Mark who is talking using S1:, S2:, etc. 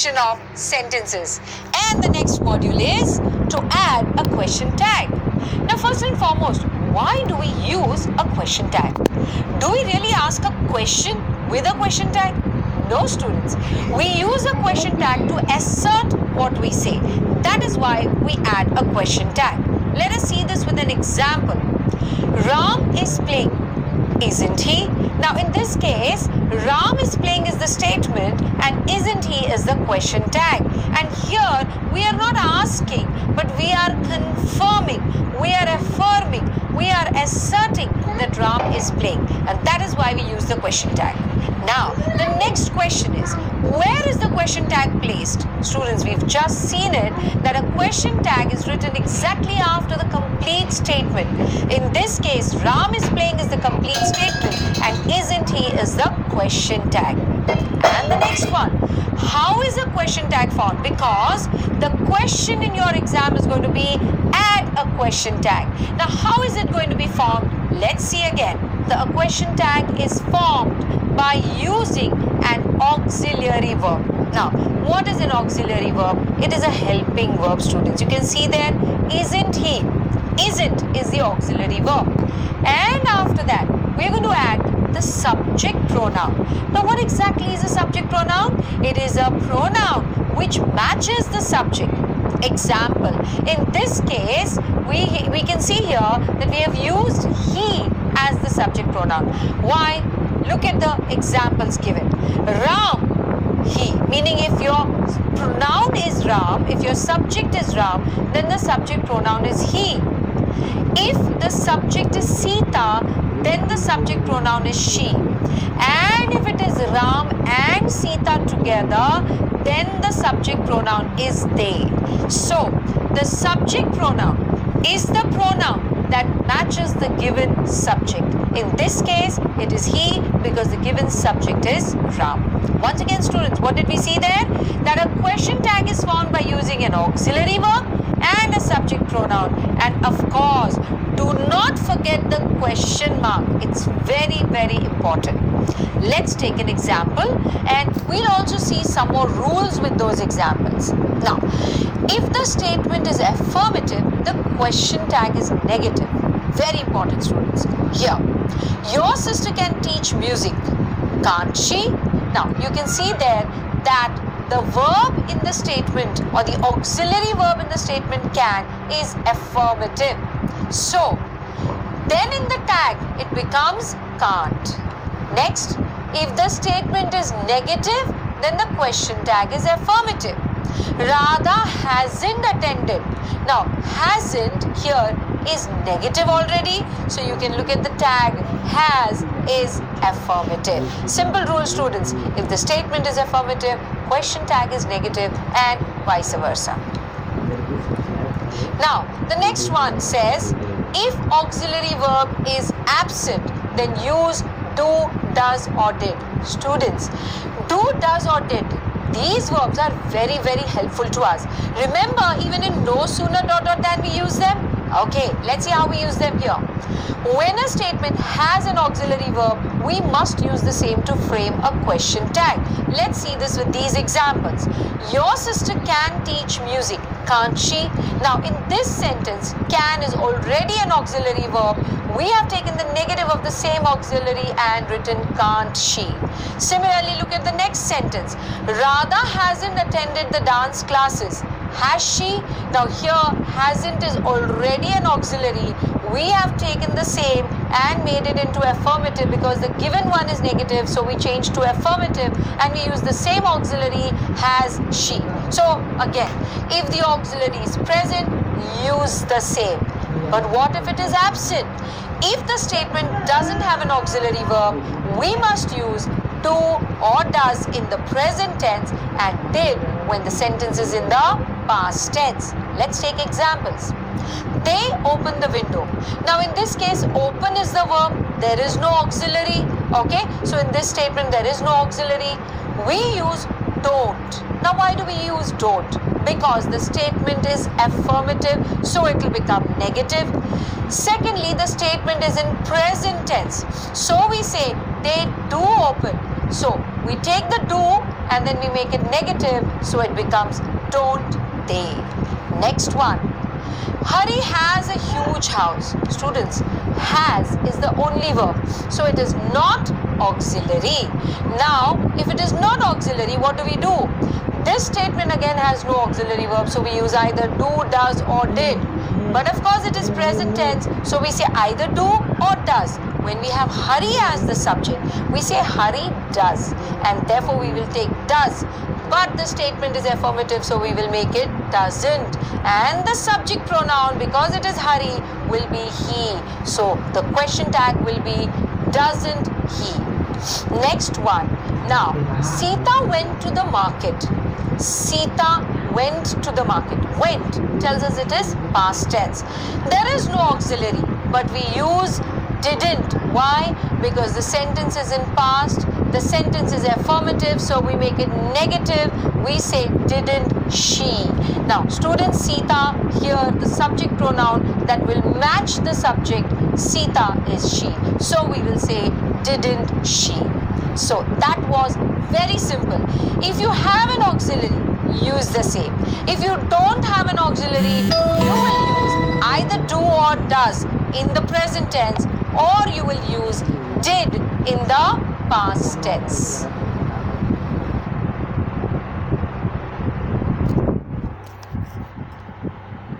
S1: construction of sentences. And the next module is to add a question tag. Now, first and foremost, why do we use a question tag? Do we really ask a question with a question tag? No, students. We use a question tag to assert what we say. That is why we add a question tag. Let us see this with an example. Ram is playing, isn't he? Now, in this case, Ram is playing is the statement and isn't he is the question tag. And here we are not asking, but we are confirming, we are affirming, we are asserting that Ram is playing. And that is why we use the question tag. Now, the next question is, where is the question tag placed? Students, we've just seen it that a question tag is written exactly after the complete statement. In this case, Ram is playing is the complete statement and isn't he is the question tag. And the next one, how is a question tag formed? Because the question in your exam is going to be add a question tag. Now, how is it going to be formed? Let's see again. The question tag is formed by using an auxiliary verb. Now, what is an auxiliary verb? It is a helping verb, students. You can see there, isn't he? Isn't is the auxiliary verb. And after that, we are going to add the subject pronoun. Now, what exactly is a subject pronoun? It is a pronoun which matches the subject. Example, in this case, we can see here that we have used he as the subject pronoun. Why? Look at the examples given. Ram, he, meaning if your pronoun is Ram, if your subject is Ram, then the subject pronoun is he. If the subject is Sita, then the subject pronoun is she. And if it is Ram and Sita together, then the subject pronoun is they. So, the subject pronoun is the pronoun that matches the given subject. In this case, it is he because the given subject is Ram. Once again, students, what did we see there? That a question tag is formed by using an auxiliary verb and a subject pronoun. And of course, do not forget the question mark. It's very, very important. Let's take an example and we'll also see some more rules with those examples. Now, if the statement is affirmative, the question tag is negative. Very important, students. Here, your sister can teach music, can't she? Now, you can see there that the verb in the statement or the auxiliary verb in the statement can is affirmative. So, then in the tag, it becomes can't. Next, if the statement is negative, then the question tag is affirmative. Radha hasn't attended. Now, hasn't here is negative already. So, you can look at the tag has is affirmative. Simple rule, students. If the statement is affirmative, question tag is negative and vice versa. Now, the next one says, if auxiliary verb is absent, then use do, does or did. Students, do, does or did. These verbs are very, very helpful to us. Remember, even in no sooner ... than we use them. Okay, let's see how we use them here. When a statement has an auxiliary verb, we must use the same to frame a question tag. Let's see this with these examples. Your sister can teach music, can't she? Now, in this sentence, can is already an auxiliary verb. We have taken the negative of the same auxiliary and written can't she. Similarly, look at the next sentence. Radha hasn't attended the dance classes. Has she? Now here, hasn't is already an auxiliary. We have taken the same and made it into affirmative because the given one is negative. So we change to affirmative and we use the same auxiliary has she. So again, if the auxiliary is present, use the same. But what if it is absent? If the statement doesn't have an auxiliary verb, we must use do or does in the present tense and did when the sentence is in the past tense. Let's take examples. They open the window. Now in this case, open is the verb. There is no auxiliary. Okay. So in this statement, there is no auxiliary. We use don't. Now why do we use don't? Because the statement is affirmative, so it will become negative. Secondly, the statement is in present tense. So we say they do open. So we take the do and then we make it negative, so it becomes don't they. Next one. Hari has a huge house. Students, has is the only verb, so it is not auxiliary. Now, if it is not auxiliary, what do we do? This statement again has no auxiliary verb, so we use either do, does or did. But of course it is present tense, so we say either do or does. When we have Hari as the subject, we say Hari does, and therefore we will take does. But the statement is affirmative, so we will make it doesn't. And the subject pronoun, because it is Hari, will be he. So the question tag will be doesn't he. Next one. Now, Sita went to the market. Sita went to the market. Went tells us it is past tense. There is no auxiliary, but we use didn't. Why? Because the sentence is in past, the sentence is affirmative, so we make it negative. We say didn't she. Now, student Sita, here the subject pronoun that will match the subject Sita is she. So we will say didn't she. So that was very simple. If you have an auxiliary, use the same. If you don't have an auxiliary, you will use either do or does in the present tense, or you will use did in the past tense.